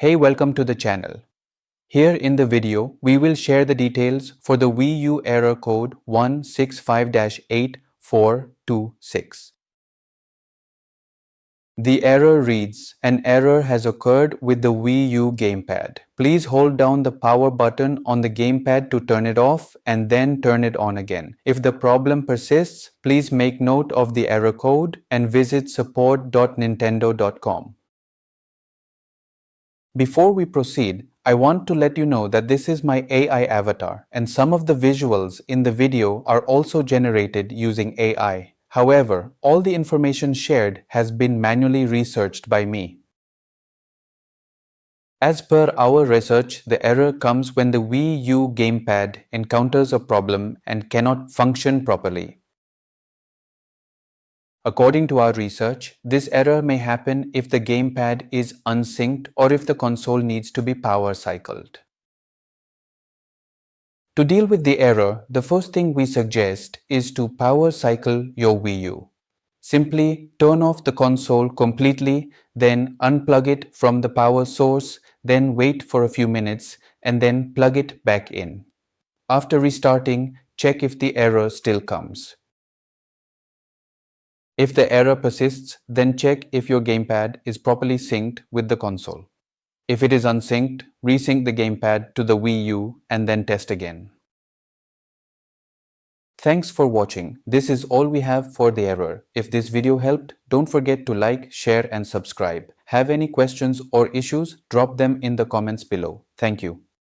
Hey, welcome to the channel. Here in the video, we will share the details for the Wii U Error Code 165-8426. The error reads, an error has occurred with the Wii U gamepad. Please hold down the power button on the gamepad to turn it off and then turn it on again. If the problem persists, please make note of the error code and visit support.nintendo.com. Before we proceed, I want to let you know that this is my AI avatar and some of the visuals in the video are also generated using AI. However, all the information shared has been manually researched by me. As per our research, the error comes when the Wii U gamepad encounters a problem and cannot function properly. According to our research, this error may happen if the gamepad is unsynced or if the console needs to be power cycled. To deal with the error, the first thing we suggest is to power cycle your Wii U. Simply turn off the console completely, then unplug it from the power source, then wait for a few minutes and then plug it back in. After restarting, check if the error still comes. If the error persists, then check if your gamepad is properly synced with the console. If it is unsynced, resync the gamepad to the Wii U and then test again. Thanks for watching. This is all we have for the error. If this video helped, don't forget to like, share and subscribe. Have any questions or issues? Drop them in the comments below. Thank you.